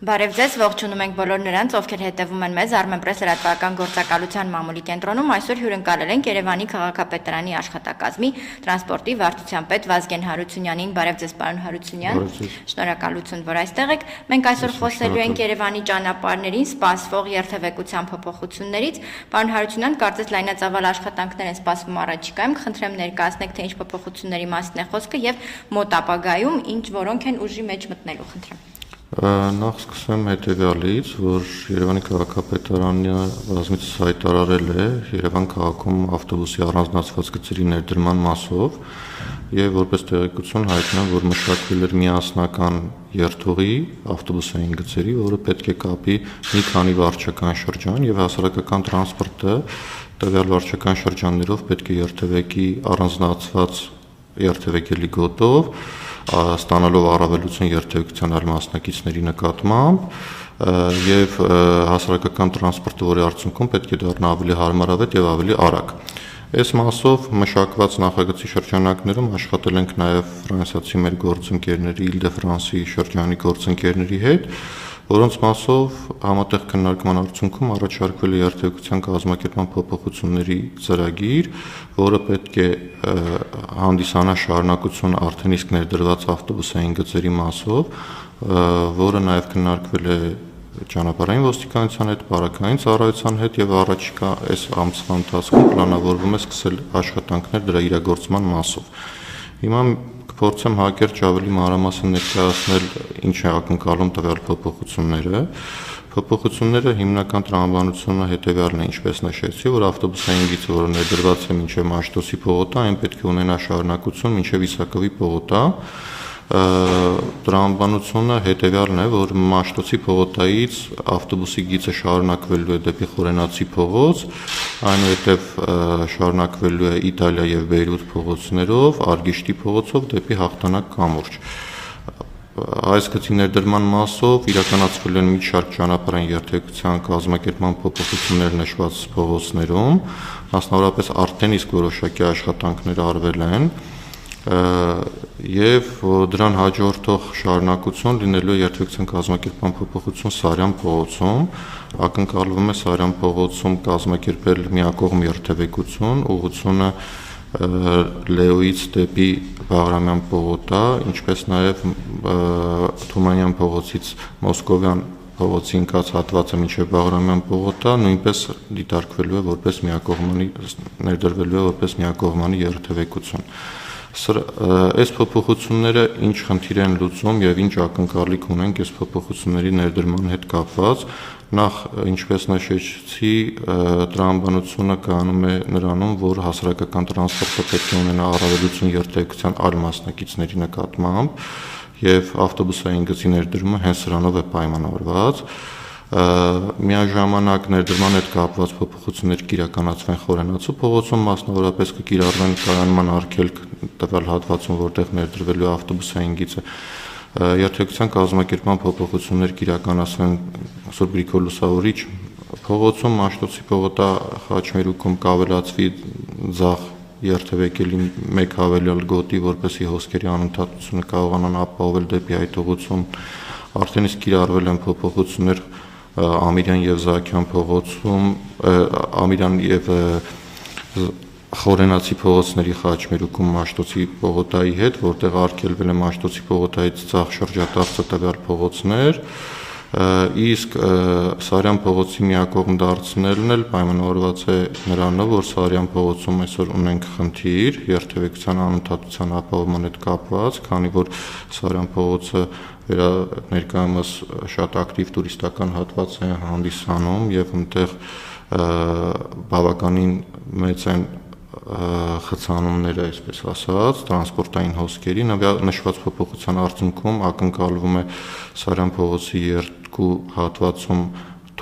Բարև ձեզ, ողջունում ենք բոլոր նրանց, ովքեր հետևում են մեզ Armenpress լրատվական գործակալության մամուլի կենտրոնում, այսօր հյուրընկալել ենք Երևանի քաղաքապետարանի աշխատակազմի տրանսպորտի վարչության պետ Վազգեն Հարությունյանին։ Բարև ձեզ, պարոն Հարությունյան։ Շնորհակալություն, որ այստեղ եք։ Մենք այսօր խոսելու ենք Երևանի ճանապարհներին սպասվող երթևեկության փոփոխություններից։ Պարոն Հարությունյան, կարծես լայնածավալ աշխատանքներ են սպասվում առաջիկայում, խնդրեմ ներկայացնեք, թե ինչ փոփոխությունների մասին է խոսքը եւ մոտ ապագայում ինչ որոնք են ուժի մեջ մտնելու, խնդրեմ։ Նախ սկսեմ հետևյալից, որ Երևանի քաղաքապետարանը բազմիցս հայտարարել է Երևան քաղաքում ավտոբուսի առանձնացված գծերի ներդրման մասով եւ որպես տեղեկություն հայտնել, որ մշակվել էր միասնական երթուղի ավտոբուսային գծերի, որը պետք է կապի մի քանի վարչական շրջան եւ հասարակական տրանսպորտը տվյալ վարչական շրջաններով պետք է երթևեկի առանձնացված երթևեկելի գոտով ստանալով առավելություն երթևեկության այլ մասնակիցների նկատմամբ եւ հասարակական տրանսպորտը, որի արդյունքում պետք է դառնա ավելի հարմարավետ եւ ավելի արագ։ Այս մասով մշակված նախագծի շրջանակներում աշխատել ենք նաեւ ֆրանսիացի մեր գործընկերների Իլ-դե-Ֆրանսի շրջանի գործընկերների հետ, որոնց մասով համատեղ քննարկման արդյունքում առաջարկվել է երթևեկության կազմակերպման փոփոխությունների ծրագիր, որը պետք է հանդիսանա շարունակություն արդեն իսկ ներդրված ավտոբուսային գծերի մասով, որը նաև քննարկվել է ճանապարհային ոստիկանության հետ, բարակային ծառայության հետ եւ առաջիկա այս ամսվա ընթացքում պլանավորվում է սկսել աշխատանքներ դրա իրագործման մասով։ Հիմա կփորձեմ հակերճ ավելի մանրամասն ներկայացնել ինչ է ակնկալում տվյալ փոփոխությունները։ Փոփոխությունները հիմնական տրամաբանությունը հետևյալն է, ինչպես նշեցի, որ ավտոբուսային գիծը, որը ներդրված է մինչև Մաշտոցի պողոտա, այն պետք է ունենա շարունակություն մինչև Իսակովի պողոտա։ Տրամաբանությունը հետևյալն է, որ Մաշտոցի պողոտայից ավտոբուսի գիծը շարունակվելու է դեպի Խորենացի փողոց, այնուհետև շարունակվելու է Իտալիա եւ Բեյրութ փողոցներով, Արգիշտի փողոցով դեպի Հաղթանակ կամուրջ։ Այս գծի ներդրման մասով իրականացվել են մի շարք ճանապարհային երթևեկության կազմակերպման փոփոխություններ նշված փողոցներում, մասնավորապես արդեն իսկ որոշակի աշխատանքներ արվել են եւ դրան հաջորդող շարունակություն լինելու է երթևեկության կազմակերպման փոփոխություն Սարյան փողոցում, ակնկալվում է Սարյան փողոցում կազմակերպել միակողմ երթևեկություն, ուղղությունը Լեոից դեպի Բաղրամյան պողոտա, ինչպես նաեւ Թումանյան փողոցից Մոսկովյան փողոցի ընկած հատվածը մինչև Բաղրամյան պողոտա նույնպես դիտարկվելու է որպես միակողմանի ներդրվելու է որպես միակողմանի երթևեկություն։ Այս փոփոխությունները ինչ խնդիր են լուծում եւ ինչ ակնկալիք ունենք այս փոփոխությունների ներդրման հետ կապված, նախ ինչպես նշեցի, տրամաբանությունը կանում է նրանում, որ հասարակական տրանսպորտը պետք է ունենա առավելություն երթևեկության այլ մասնակիցների նկատմամբ եւ ավտոբուսային գծի ներդրումը հենց սրանով է պայմանավորված։ Միաժամանակ ներդրման հետ կապված փոփոխություններ կիրականացվեն Խորենացու փողոցում, մասնավորապես կկիրառվեն կայանման արգելք տվյալ հատվածում, որտեղ ներդրվելու է ավտոբուսային գիծը։ Երթևեկության կազմակերպման փոփոխություններ կիրականացվեն Սուրբ Գրիգոր Լուսավորիչ փողոցում, Մաշտոցի պողոտա խաչմերուկում կավելացվի ձախ երթևեկելի մեկ հավելյալ գոտի, որպեսզի հոսքերի անընդհատությունը կարողանան ապահովել դեպի այդ ուղղություն։ Արդեն իսկ կիրառվել են փոփոխություններ Ամիրյան եւ Զաքյան փողոցում, Ամիրյան եւ Խորենացի փողոցների խաչմերուկում Մաշտոցի պողոտայի հետ, որտեղ արգելվել է Մաշտոցի պողոտայից ցախ շրջադարձը տվյալ փողոցներ, իսկ Սարյան փողոցի միակողմ դարձնելն էլ պայմանավորված է նրանով, որ Սարյան փողոցում այսօր ունենք խնդիր երթևեկության անընդհատության ապահովման հետ կապված, քանի որ Սարյան փողոցը ներկայումս շատ ակտիվ տուրիստական հատված է հանդիսանում եւ այնտեղ բավականին մեծ են խցանումները, այսպես ասած, տրանսպորտային հոսքերի նշված փոփոխության արդյունքում ակնկալվում է Սարյան փողոցի երկու հատվածում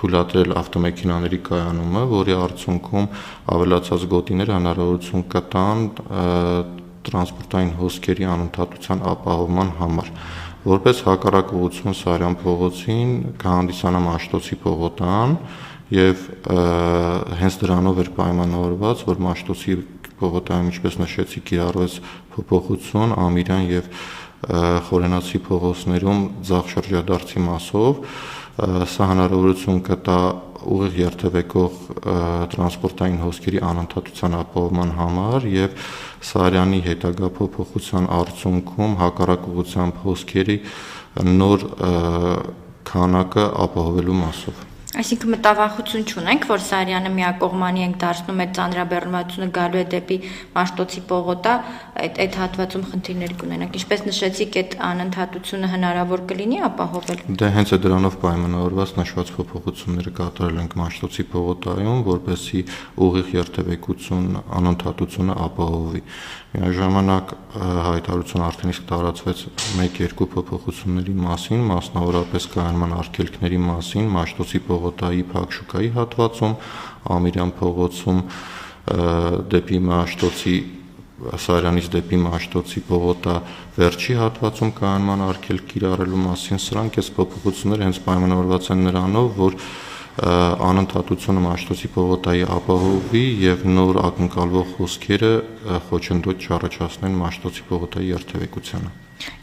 թույլատրել ավտոմեքենաների կայանումը, որի արդյունքում ավելացած գոտիները հնարավորություն կտան տրանսպորտային հոսքերի անընդհատության ապահովման համար։ Որպես հակառակ ուղղություն Սարյան փողոցին կհանդիսանա Մաշտոցի պողոտան եւ հենց դրանով էր պայմանավորված, որ Մաշտոցի պողոտայում, ինչպես նշեցի, կիրառվեց փոփոխություն Ամիրյան եւ խորենացի փողոցներում ձախ շրջադարձի մասով, սա հնարավորություն կտա ուղիղ երթևեկող տրանսպորտային հոսքերի անընդհատության ապահովման համար եւ Սարյանի հետագա փոփոխության արդյունքում հակառակ ուղղությամբ հոսքերի նոր քանակը ապահովելու մասով։ Այսինքն մտավախություն չունենք, որ Սարյանը միակողմանի ենք դարձնում, այդ ծանրաբեռնվածությունը գալու է դեպի Մաշտոցի պողոտա, այդ հատվածում խնդիրներ կունենանք։ Ինչպես նշեցիք, այդ անընդհատությունը հնարավոր կլինի ապահովել։ Դե հենց է դրանով պայմանավորված նշված փոփոխությունները կատարել ենք Մաշտոցի պողոտայում, որպեսզի ուղիղ երթևեկություն անընդհատությունը ապահովվի։ Միաժամանակ հայտարարություն արդեն իսկ տարածվեց 1-2 փոփոխությունների մասին, մասնավորապես կայանման արգելքների մասին Մաշտոցի պողոտայի Փակ շուկայի հատվածում, Ամիրյան փողոցում դեպի Մաշտոցի Սարյանից դեպի Մաշտոցի պողոտա վերջի հատվածում կայանման արգելք կիրառելու մասին, սրանք այս փոփոխությունները հենց պայմանավորված են նրանով, որ անընդհատությունը Մաշտոցի պողոտայի ապահովվի եւ նոր ակնկալվող հոսքերը խոչընդոտ չառաջացնեն Մաշտոցի պողոտայի երթևեկությանը։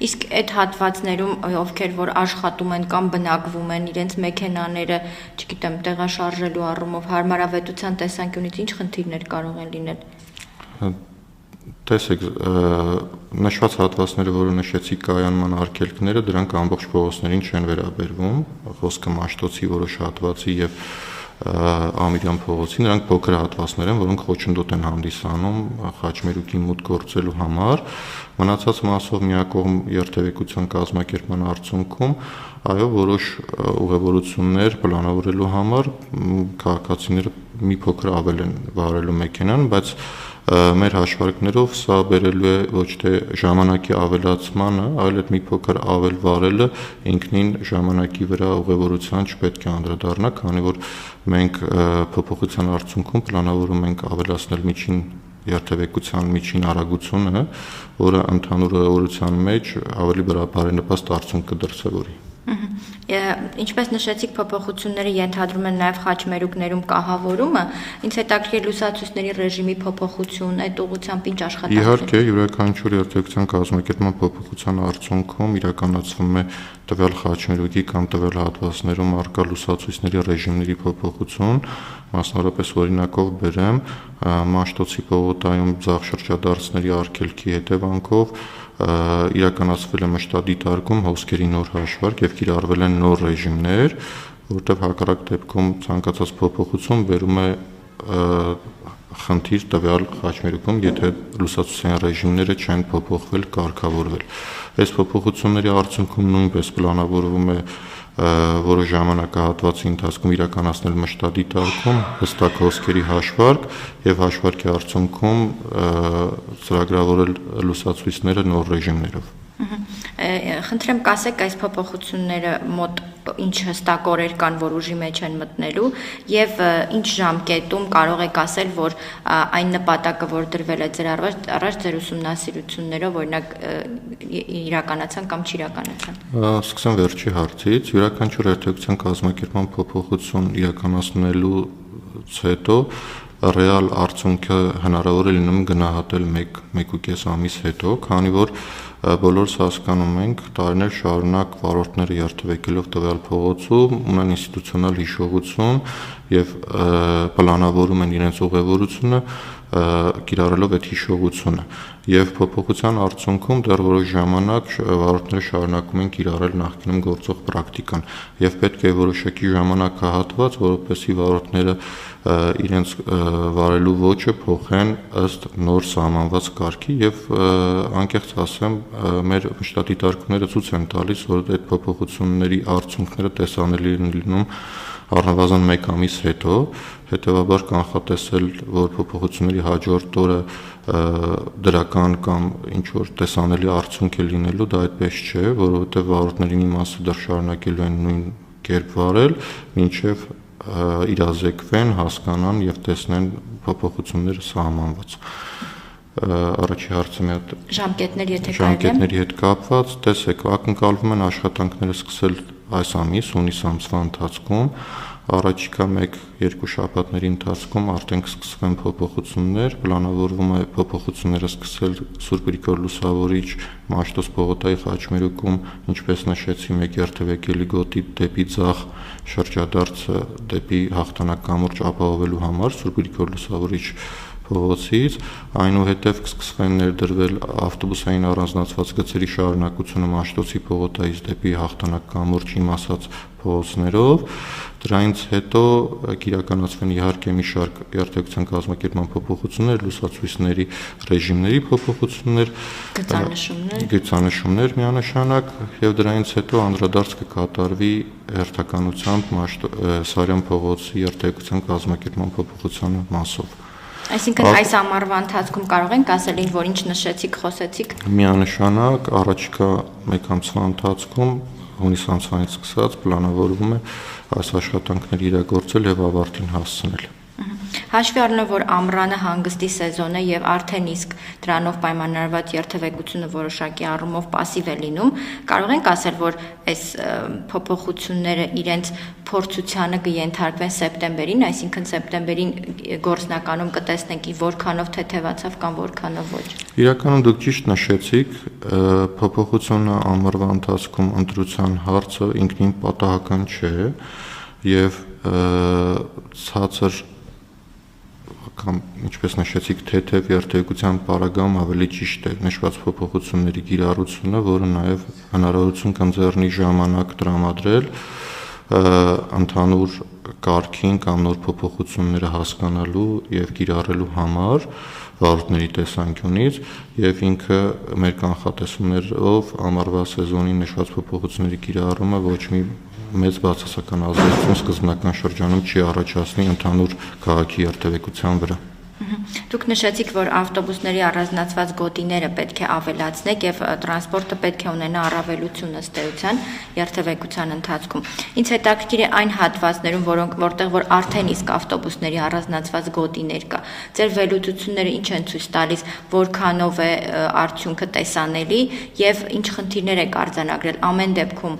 Իսկ այդ հատվածներում ովքեր որ աշխատում են կամ բնակվում են, իրենց մեքենաները, չգիտեմ, տեղաշարժելու առումով հարմարավետության տեսանկյունից ինչ խնդիրներ կարող են լինել։ Տեսեք, նշված հատվածները, որը նշեցի կայանման արգելքները, դրանք ամբողջ փողոցներին չեն վերաբերվում, խոսքը Մաշտոցի որոշ հատվածի եւ Ամիրյան փողոցի, նրանք փոքր հատվածներ են, որոնք խոչընդոտ են հանդիսանում խաչմերուկի մուտք գործելու համար, մնացած մասով միակողմ երթևեկության կազմակերպման արդյունքում, այո, որոշ ուղևորություններ պլանավորելու համար քաղաքացիները մի փոքր ավել են վարելու մեքենան, բայց մեր հաշվարկներով սա բերելու է ոչ թե ժամանակի ավելացմանը, այլ այդ մի փոքր ավել վարելը ինքնին ժամանակի վրա ուղևորության չպետք է անդրադառնա, քանի որ մենք փոփոխության արդյունքում պլանավորում ենք ավելացնել միջին երթևեկության միջին արագությունը, որը ընդհանուր ուղևորության մեջ ավելի բարենպաստ արդյունք կդրսևորի։ Ինչպես նշեցիք, փոփոխությունները ենթադրում են նաև խաչմերուկներում կահավորումը, ինձ հետաքրքիր լուսացույցների ռեժիմի փոփոխություն, այդ ուղղությամբ ինչ աշխատանքներ։ Իհարկե, յուրաքանչյուր երթևեկության կազմակերպման փոփոխության արդյունքում իրականացվում է տվյալ խաչմերուկի կամ տվյալ հատվածներում առկա լուսացույցների ռեժիմների փոփոխություն, մասնավորապես օրինակով բերեմ Մաշտոցի պողոտայում ձախ շրջադարձների արգելքի հետևանքով իրականացվել է մշտադիտարկում հոսքերի նոր հաշվարկ եւ կիրառվել են նոր ռեժիմներ, որտեղ հակառակ դեպքում ցանկացած փոփոխություն բերում է խնդիր տվյալ խաչմերուկում, եթե լուսացուցային ռեժիմները չեն փոփոխվել, կարգավորվել։ Այս փոփոխությունների արդյունքում նույնպես պլանավորվում է որոշ ժամանակահատվածի ընթացքում իրականացնել մշտադիտարկում, հստակ հոսքերի հաշվարկ եւ հաշվարկի արդյունքում ծրագրավորել լուսացույցները նոր ռեժիմներով։ Խնդրեմ կասեք այս փոփոխությունները մոտ ինչ հստակ օրեր կան, որ ուժի մեջ են մտնելու եւ ինչ ժամկետում կարող եք ասել, որ այն նպատակը, որ դրվել է ձեր առաջ ձեր ուսումնասիրություններով, օրինակ իրականացան կամ չիրականացան։ Սկսեմ վերջի հարցից, յուրաքանչյուր երթևեկության կազմակերպման փոփոխություն իրականացնելուց հետո ռեալ արդյունքը հնարավոր է լինում գնահատել 1.5 ամիս հետո, քանի որ բոլորս հասկանում ենք, տարիներ շարունակ վարորդները երթևեկելով տվյալ փողոցում ունեն ինստիտուցիոնալ հիշողություն եւ պլանավորում են իրենց ուղևորությունը կիրառելով այդ հիշողությունը եւ փոփոխության արդյունքում դեռ որոշ ժամանակ վարորդները շարունակում են կիրառել նախկինում գործող պրակտիկան եւ պետք է որոշակի ժամանակահատված, որովհետեւ վարորդները իրենց վարելու ոճը փոխեն ըստ նոր սահմանված կարգի եւ անկեղծ ասեմ մեր մշտադիտարկումները ցույց են տալիս, որ այդ փոփոխությունների արդյունքները տեսանելի են լինում առնվազն 1 ամիս հետո, հետևաբար կանխատեսել, որ փոփոխությունների հաջորդ օրը դրական կամ ինչ որ տեսանելի արդյունք է լինելու, դա այդպես չէ, որովհետեւ վարորդների մի մասը դեռ շարունակելու են նույն կերպ վարել, մինչեւ իրազեկվեն, հասկանան եւ տեսնեն փոփոխությունները սահմանված։ Առաջի հարցը մի հատ ժամկետներ, եթե ժամկետների հետ կապված, տեսեք, ակնկալվում են աշխատանքները սկսել այս ամիս, հունիս ամսվա ընթացքում, առաջիկա 1-2 շաբաթների ընթացքում արդեն կսկսվեն փոփոխություններ, պլանավորվում է փոփոխությունները սկսել Սուրբ Գրիգոր Լուսավորիչ Մաշտոց Պողոտայի խաչմերուկում, ինչպես նշեցի, մեկ երթևեկելի գոտի դեպի ձախ շրջադարձը դեպի հաղթանակ կամուրջ ապահովելու համար Սուրբ Գրիգոր Լուսավորիչ փողոցից, այնուհետև կսկսվեն ներդրվել ավտոբուսային առանձնացված գծերի շարունակությունը Մաշտոցի Պողոտայից դեպի հաղթանակ կամուրջ իմ ասած փողոցներով, դրանից հետո կիրականացվեն իհարկե մի շարք երթևեկության կազմակերպման փոփոխություններ, լուսացույցների ռեժիմների փոփոխություններ, գծանշումներ միանշանակ եւ դրանից հետո անդրադարձ կկատարվի հերթականությամբ Սարյան փողոցի երթևեկության կազմակերպման փոփոխության մասով։ Այսինքն այս ամառվա ընթացքում կարող ենք ասել, որ ինչ նշեցիք, խոսեցիք։ Միանշանակ առաջիկա 1 ամսվա ընթացքում հունիս ամսվանից սկսած պլանավորվում է այս աշխատանքները իրագործել եւ ավարտին հասցնել։ Հաշվի առնելով, որ ամռանը հանգստի սեզոն է եւ արդեն իսկ դրանով պայմանավորված երթևեկությունը որոշակի առումով պասիվ է լինում, կարող ենք ասել, որ այս փոփոխությունները իրենց փորձությանը կենթարկվեն սեպտեմբերին, այսինքն սեպտեմբերին գործնականում կտեսնենք որքանով թեթևացավ կամ որքանով ոչ։ Իրականում դուք ճիշտ նշեցիք, փոփոխությունը ամառվա ընթացքում ընտրության հարցը ինքնին պատահական չէ եւ ցածր կամ ինչպես նշեցիք, թեթև երթևեկության պարագայում ավելի ճիշտ է նշված փոփոխությունների կիրառությունը, որը նաև հնարավորություն կընձեռնի ժամանակ տրամադրել ընդհանուր կարգին կամ նոր փոփոխությունները հասկանալու եւ կիրառելու համար վարորդների տեսանկյունից եւ ինքը մեր կանխատեսումներով ամառվա սեզոնին նշված փոփոխությունների կիրառումը ոչ մի մեծ բացասական ազդեցություն սկզբնական շրջանում չի առաջացնի ընդհանուր քաղաքի երթևեկության վրա։ Դուք նշեցիք, որ ավտոբուսների առանձնացված գոտիները պետք է ավելացնեք եւ տրանսպորտը պետք է ունենա առավելություն ըստ էության երթևեկության ընթացքում։ Ինձ հետաքրքիր է այն հատվածներում, որտեղ որ արդեն իսկ ավտոբուսների առանձնացված գոտիներ կա։ Ձեր վերլուծությունները ինչ են ցույց տալիս, որքանով է արդյունքը տեսանելի եւ ինչ խնդիրներ եք արձանագրել։ Ամեն դեպքում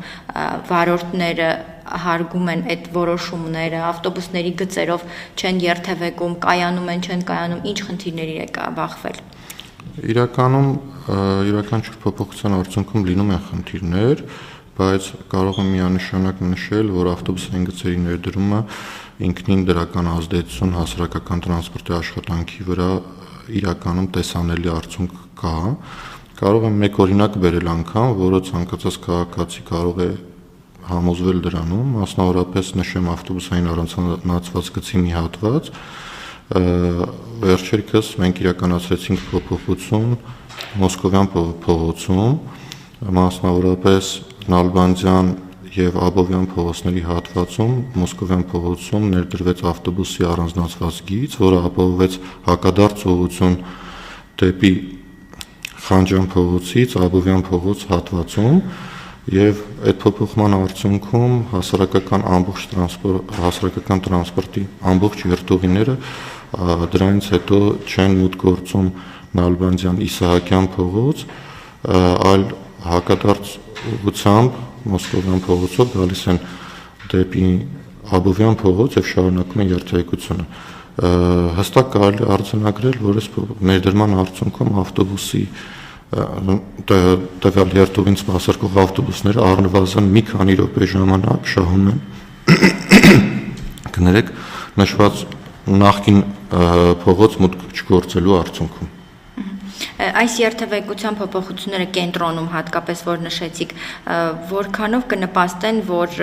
վարորդները հարգում են այդ որոշումները, ավտոբուսների գծերով չեն երթևեկում, կայանում են, չեն կայանում, ինչ խնդիրների եք բախվել։ Իրականում յուրաքանչյուր փոփոխության արդյունքում լինում են խնդիրներ, բայց կարող եմ միանշանակ նշել, որ ավտոբուսային գծերի ներդրումը ինքնին դրական ազդեցություն հասարակական տրանսպորտի աշխատանքի վրա իրականում տեսանելի արդյունք կա։ Կարող եմ մեկ օրինակ բերել անգամ, որը ցանկացած քաղաքացի կարող է համոզվել դրանում, մասնավորապես նշեմ ավտոբուսային առանձնացված գծի մի հատված, վերջերս մենք իրականացրեցինք փոփոխություն Մոսկովյան փողոցում, մասնավորապես Նալբանդյան եւ Աբովյան փողոցների հատվածում Մոսկովյան փողոցում ներդրվեց ավտոբուսի առանձնացված գիծ, որը ապահովեց հակադարձ ուղղություն դեպի Խանջան փողոցից Աբովյան փողոց հատվածում եւ այդ փոփոխման արդյունքում հասարակական տրանսպորտի ամբողջ երթուղիները դրանից հետո չեն մուտք գործում Նալբանդյան Իսահակյան փողոց, այլ հակադարձ ուղղությամբ Մոսկովյան փողոցով գալիս են դեպի Աբովյան փողոց եւ շարունակում են երթևեկությունը։ Հստակ կարելի է արձանագրել, որ այս ներդրման արդյունքում ավտոբուսի տվյալ երթուղին սպասարկող ավտոբուսները առնվազն մի քանի րոպե ժամանակ շահում են կներեք նշված նախկին փողոց մուտք չգործելու արդյունքում։ Այս երթևեկության փոփոխությունները կենտրոնում հատկապես որ նշեցիք, որքանով կնպաստեն, որ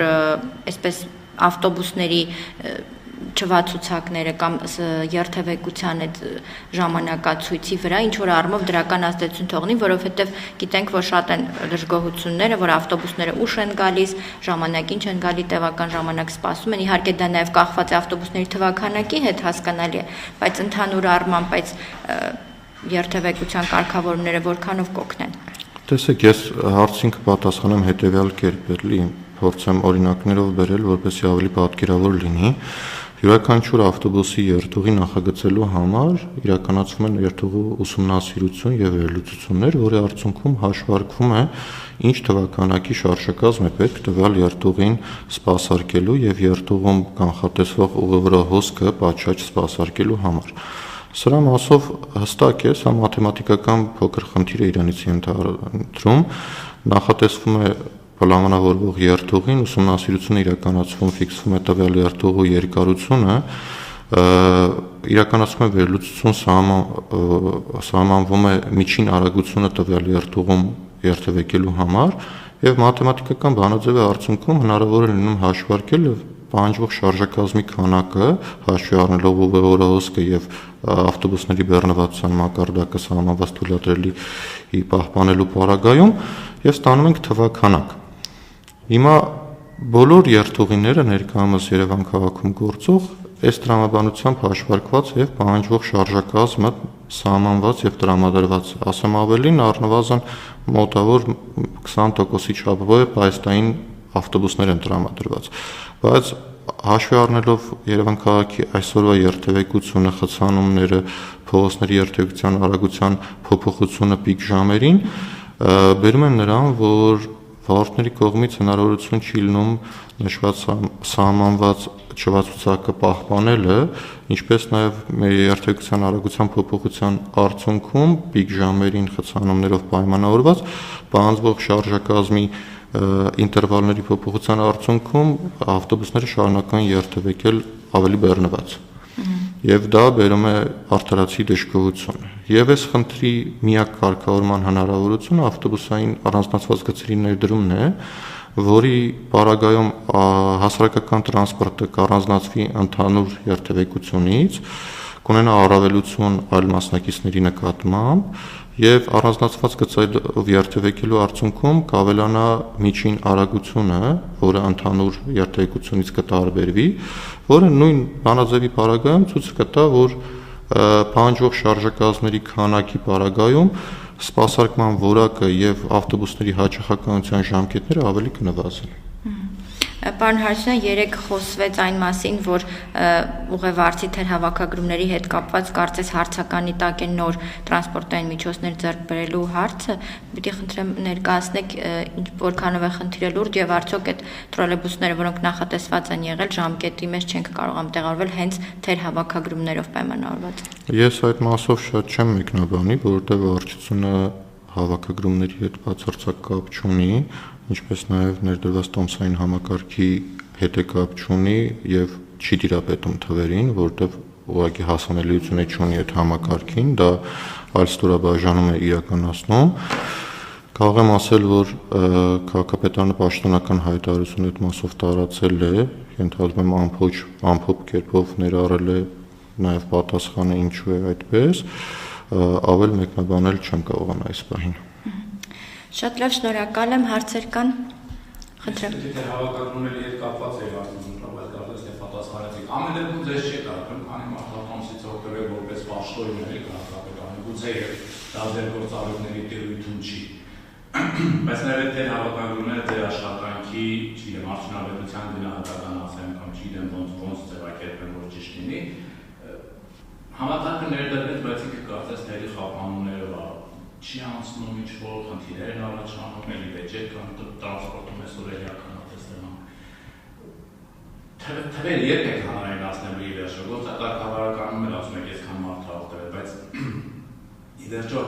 այսպես ավտոբուսների չվացուցակները կամ երթևեկության այդ ժամանակացույցի վրա ինչ որ առումով դրական ազդեցություն թողնի, որովհետև գիտենք, որ շատ են դժգոհությունները, որ ավտոբուսները ուշ են գալիս, ժամանակին չեն գալի, տևական ժամանակ սպասում են։ Իհարկե դա նաև կախված է ավտոբուսների թվաքանակի հետ, հասկանալի է, բայց ընդհանուր առմամբ այս երթևեկության կարգավորումները որքանով կօգնեն։ Տեսեք, ես հարցին կպատասխանեմ հետևյալ կերպ, փորձեմ օրինակներով բերել, որպեսզի ավելի պատկերավոր լինի։ Յուրաքանչյուր ավտոբուսի երթուղի նախագծելու համար իրականացվում են երթուղու ուսումնասիրություն եւ վերլուծություններ, որի արդյունքում հաշվարկվում է ինչ թվականակի շարժակազմ է պետք տվյալ երթուղին սպասարկելու եւ երթուղում կանխատեսվող ուղևորահոսքը պատշաճ սպասարկելու համար։ Սրա մասով հստակ է, սա մաթեմատիկական փոքր խնդիր է իրանից ենթադրում, նախատեսվում է պլանավորվող երթուղին, ուսումնասիրությունը իրականացվում, ֆիքսվում է տվյալ երթուղու երկարությունը, իրականացվում է վերլուծություն, սահմանվում է միջին արագությունը տվյալ երթուղում երթևեկելու համար եւ մաթեմատիկական բանաձևի արդյունքում հնարավոր է լինում հաշվարկել պահանջվող շարժակազմի քանակը, հաշվի առնելով ուղևորահոսքը եւ ավտոբուսների բեռնվածության մակարդակը սահմանված թույլատրելի պահպանելու պարագայում եւ ստանում ենք թվականակ։ Հիմա բոլոր երթուղիները ներկայումս Երևան քաղաքում գործող այս տրամաբանությամբ հաշվարկված եւ պահանջվող շարժակազմը սահմանված եւ տրամադրված, ասեմ ավելին, առնվազն մոտավոր 20%-ի չափով պայստային ավտոբուսներ են տրամադրված, բայց հաշվի առնելով Երևան քաղաքի այսօրվա երթևեկությունը, խցանումները, փողոցների երթևեկության արագության փոփոխությունը պիկ ժամերին, բերում են նրան, որ վարորդների կողմից հնարավորություն չի լինում նշված սահմանված չվացուցակը պահպանելը, ինչպես նաև մեր երթևեկության արագության փոփոխության արդյունքում պիկ ժամերին խցանումներով պայմանավորված պահանջվող շարժակազմի ինտերվալների փոփոխության արդյունքում ավտոբուսները շարունական երթևեկել ավելի բեռնված։ Եվ դա բերում է արդարացի դժգոհություն։ Եվ այս խնդրի միակ կարգավորման հնարավորությունը ավտոբուսային առանձնացված գծերի ներդրումն է, որի պարագայում հասարակական տրանսպորտը կառանձնացվի ընդհանուր երթևեկությունից, կունենա առավելություն այլ մասնակիցների նկատմամբ եւ առանձնացված գծերով երթևեկելու արդյունքում կավելանա միջին արագությունը, որը ընդհանուր երթևեկությունից կտարբերվի, որը նույն բանաձևի պարագայում ցույց կտա, որ պահանջվող շարժակազմերի քանակի պարագայում սպասարկման որակը եւ ավտոբուսների հաճախականության ժամկետները ավելի կնվազեն։ Պարոն Հարությունյան, երեք խոսվեց այն մասին, որ ուղևորցի թերհավաքագրումների հետ կապված կարծես հարցականի տակ է նոր տրանսպորտային միջոցներ ձեռք բերելու հարցը, պիտի խնդրեմ ներկայացնեք որքանով է խնդիրը լուրջ եւ արդյոք այդ տրոլեյբուսները, որոնք նախատեսված են եղել ժամկետի մեջ չենք կարողանում տեղավորվել հենց թերհավաքագրումներով պայմանավորված։ Ես այդ մասով շատ չեմ մեկնաբանի, որովհետեւ վարչությունը հավաքագրումների հետ բացարձակ կապ չունի, ինչպես նաև ներդրված տոմսային համակարգի հետ է կապ չունի եւ չի դիրապետում թվերին, որովհետեւ ուղղակի հասանելիություն չունի այդ համակարգին, դա այլ ստորաբաժանում է իրականացնում։ Կարող եմ ասել, որ քաղաքապետարանը պաշտոնական հայտարարություն այդ մասով տարածել է, ենթադրում եմ ամփոփ կերպով ներառել է նաև պատասխանը ինչու է այդպես, ավել մեկնաբանել չեմ կարողանա այս պահին։ Շատ լավ, շնորհակալ եմ, հարցեր կան։ Խնդրեմ։ Եթե հավաքագրումների հետ կապված է արդյունքում, կարծես թե պատասխանեցիք։ Ամեն դեպքում ձեզ չի կարծում, քանի մարդկանցից օգտվել որպես պաշտոնյա քաղաքապետարան, գուցե դա ձեր գործառույթների տիրույթում չի։ Բայց նաև թե հավաքագրումները ձեր աշխատանքի, չգիտեմ, արդյունավետության գնահատական ասեմ կամ չգիտեմ ոնց ձևակերպեմ, որ ճիշտ լինի, համակարգը ներդրվեց, բայց ինքը կարծես թե խափանումները չի անցնում ինչ-որ խնդիրներ են առաջանում, էլի բյուջետ կամ տրանսպորտում այսօր էլի ականատեսել։ Թվերը երբ եք հանրայնացնելու ի վերջո, ոնց կարգավարականում էլ ասում եք այսքան մարդ օգտվել, բայց ի վերջո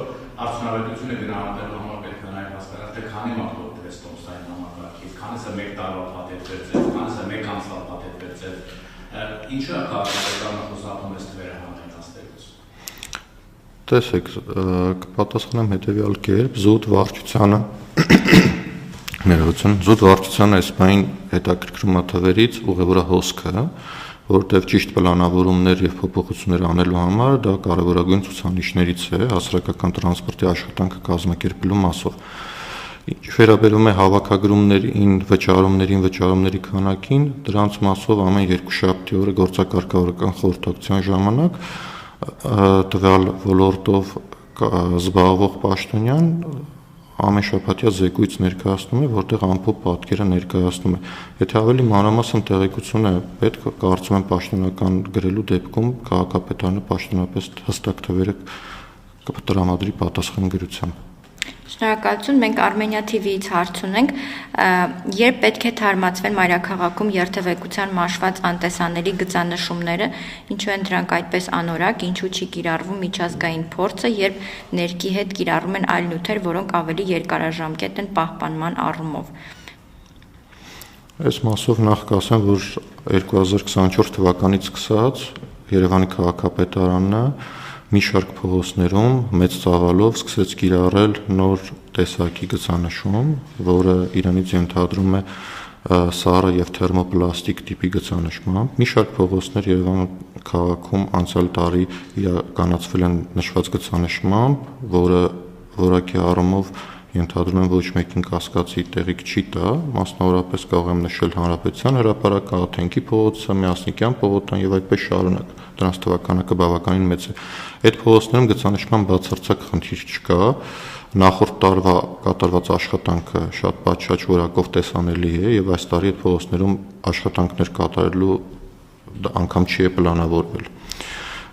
արդյունավետությունը գնահատելու համար պետք է նաև հասկանալ, թե քանի մարդ օգտվեց տոմսային համակարգից, քանիսը մեկ տարվա փաթեթվեց, քանիսը մեկ ամսվա փաթեթվեց, ինչու է քաղաքապետարանը խոսապում այս թվերը հանրայնացնելուց։ Տեսեք, կպատասխանեմ հետևյալ կերպ, զուտ վարչությանը ներողություն, զուտ վարչությանը այս բանին հետաքրքրում է թվերից ուղևորահոսքը, որտեղ ճիշտ պլանավորումներ եւ փոփոխություններ անելու համար դա կարևորագույն ցուցանիշներից է հասարակական տրանսպորտի աշխատանքը կազմակերպելու մասով։ Ինչ վերաբերում է հավաքագրումներին, վճարումների քանակին, դրանց մասով ամեն երկուշաբթի օրը գործակարգավորական խորհրդակցության ժամանակ տվյալ ոլորտով զբաղվող պաշտոնյան ամեն շաբաթյա զեկույց ներկայացնում է, որտեղ ամփոփ պատկերը ներկայացնում է։ Եթե ավելի մանրամասն տեղեկություն է պետք, կարծում եմ պաշտոնական գրելու դեպքում քաղաքապետարանը պաշտոնապես հստակ թվերը կտրամադրի պատասխան գրությամբ։ Շնորհակալություն, մենք Armenia TV-ից հարց ունենք, երբ պետք է թարմացվեն մայրաքաղաքում երթևեկության մաշված անտեսանելի գծանշումները, ինչու են դրանք այդպես անորակ, ինչու չի կիրառվում միջազգային փորձը, երբ ներքի հետ կիրառում են այլ նյութեր, որոնք ավելի երկարաժամկետ են պահպանման առումով։ Այս մասով նախ կասեմ, որ 2024 թվականից սկսած Երևանի քաղաքապետարանը մի շարք փողոցներում մեծ ծավալով սկսեց կիրառել նոր տեսակի գծանշում, որը իրենից ենթադրում է սառը եւ թերմոպլաստիկ տիպի գծանշմամբ։ Մի շարք փողոցներ Երևան քաղաքում անցյալ տարի իրականացվել են նշված գծանշմամբ, որը որակի առումով ենթադրում եմ ոչ մեկին կասկածի տեղիք չի տա, մասնավորապես կարող եմ նշել Հանրապետության հրապարակ, Աթենքի փողոցը, Միասնիկյան փողոցն եւ այդպես շարունակ։ Դրանց թվականակը բավականին մեծ է։ Այդ փողոցներում գծանշման բացարձակ խնդիր չկա։ Նախորդ տարվա կատարված աշխատանքը շատ պատշաճ որակով տեսանելի է եւ այս տարի այդ փողոցներում աշխատանքներ կատարելու անգամ չի պլանավորվել։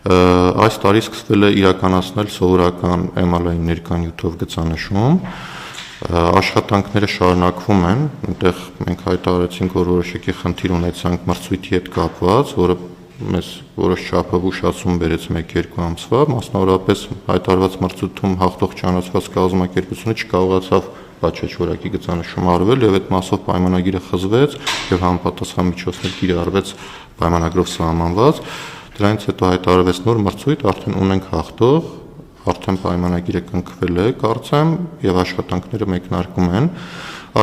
Այս տարի սկսվել է իրականացնել սովորական էմալային ներկանյութով գծանշում։ Աշխատանքները շարունակվում են, այնտեղ մենք հայտարարեցինք, որ որոշակի խնդիր ունեցանք մրցույթի հետ կապված, որը մեզ որոշ չափով ուշացում բերեց 1-2 ամսվա, մասնավորապես հայտարարված մրցույթում հաղթող ճանաչված կազմակերպությունը չկարողացավ պատշաճ որակի գծանշում արվել եւ այդ մասով պայմանագիրը խզվեց եւ համապատասխան միջոցներ կիրառվեց պայմանագրով սահմանված։ Դրանից հետո հայտարարվեց նոր մրցույթ, արդեն ունենք հաղթող, արդեն պայմանագիրը կնքվել է, կարծեմ, եւ աշխատանքները մեկնարկում են։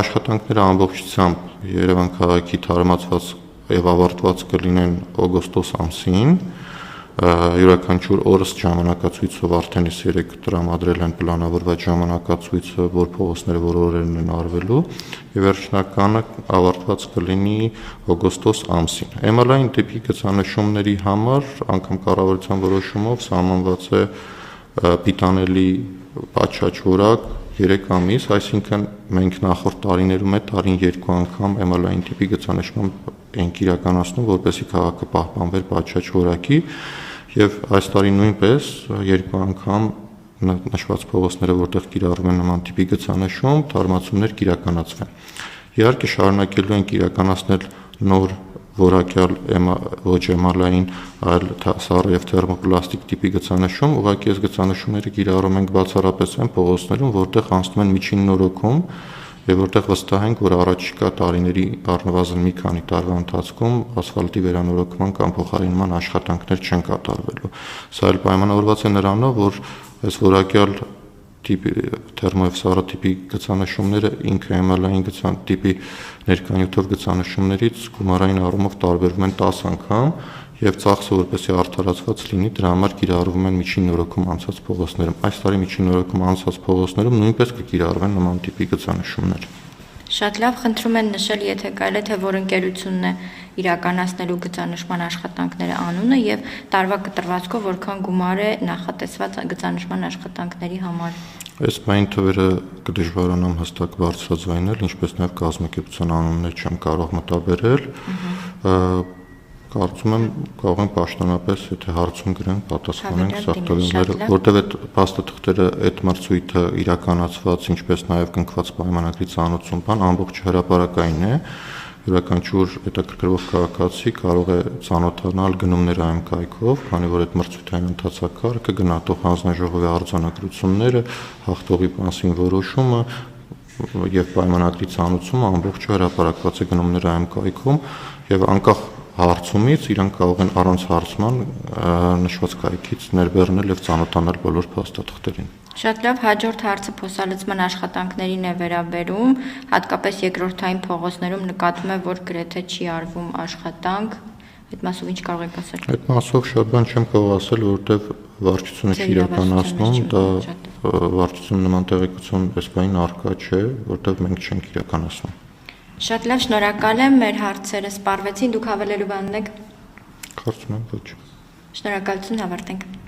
Աշխատանքները ամբողջությամբ Երևան քաղաքի թարմացված եւ ավարտված կլինեն օգոստոս ամսին։ Յուրաքանչյուր օրս ժամանակացույցով արդեն իսկ 3 տրամադրել են պլանավորված ժամանակացույցը, որ փողոցները որ օրերն են արվելու, եւ վերջնականը ավարտված կլինի օգոստոս ամսին։ Էմալային տիպի գծանշումների համար անգամ կառավարության որոշումով սահմանված է պիտանելի պատշաճ որակ 3 ամիս, այսինքն մենք նախորդ տարիներում տարին 2 անգամ էմալային տիպի գծանշում ենք իրականացնում, որպեսզի քաղաքը պահպանվեր պատշաճ որակի, եւ այս տարի նույնպես 2 անգամ նշված փողոցները, որտեղ կիրառվում են նման տիպի գծանշում, թարմացումներ կիրականացվեն։ Իհարկե շարունակելու ենք իրականացնել նոր որակյալ ոչ էմալային, այլ սառը եւ թերմոպլաստիկ տիպի գծանշում, ուղղակի այս գծանշումները կիրառում ենք բացառապես այն փողոցներում, որտեղ անցնում են միջին նորոգում եւ որտեղ վստահ ենք, որ առաջիկա տարիների առնվազն մի քանի տարվա ընթացքում ասֆալտի վերանորոգման կամ փոխարինման աշխատանքներ չեն կատարվելու։ Սա էլ պայմանավորված է նրանով, որ այս որակյալ տիպի թերմո եւ սառը տիպի գծանշումները ինքը էմալային տիպի ներկանյութով գծանշումներից գումարային առումով տարբերվում են 10 անգամ եւ ծախսը որպեսզի արդարացված լինի, դրա համար կիրառվում են միջին նորոգում անցած փողոցներում։ Այս տարի միջին նորոգում անցած փողոցներում նույնպես կկիրառվեն նման տիպի գծանշումներ։ Շատ լավ, խնդրում են նշել, եթե կարելի է, թե որ ընկերությունն է իրականացնելու գծանշման աշխատանքները անունը եւ տարվա կտրվածքով որքան գումար է նախատեսված գծանշման աշխատանքների համար։ Այս բային թվերը կդժվարանամ հստակ բարձրաձայնել, ինչպես նաեւ կազմակերպության անուններ չեմ կարող մտաբերել։ Կարծում եմ կարող են պաշտոնապես, եթե հարցում գրեն, պատասխանենք սահմանները, որտեղ այդ փաստաթղթերը այդ մրցույթը իրականացված, ինչպես նաև կնքված պայմանագրի ծանոթություն բան ամբողջ հրապարակային է, յուրաքանչյուր հետաքրքրվող քաղաքացի կարող է ծանոթանալ գնումները այն կայքով, քանի որ այդ մրցույթային ընթացակարգը, գնահատող հանձնաժողովի արձանագրությունները, հաղթողի մասին որոշումը եւ պայմանագրի ծանոթությունը ամբողջ հրապարակված է գնումները այն կայքում եւ անկախ հարցումից իրանք կարող են առանց հարցման նշված կայքից ներբեռնել եւ ծանոթանալ բոլոր փաստաթղթերին։ Շատ լավ, հաջորդ հարցը փոխալցման աշխատանքներին է վերաբերում, հատկապես երկրորդային փողոցներում նկատվում է, որ գրեթե չի արվում աշխատանք։ Այդ մասով ինչ կարող եք ասել։ Այդ մասով շատ բան չեմ կարող ասել, որովհետեւ վարչությունը չի իրականացնում, դա վարչությունը նման տեղեկություն այս բանին առկա չէ, որովհետեւ մենք չենք իրականացնում։ Շատ լավ, շնորհակալ եմ, մեր հարցերը սպառվեցին, դուք հավելելու բան ունեք։ Կարծում եմ ոչ։ Շնորհակալություն, ավարտենք։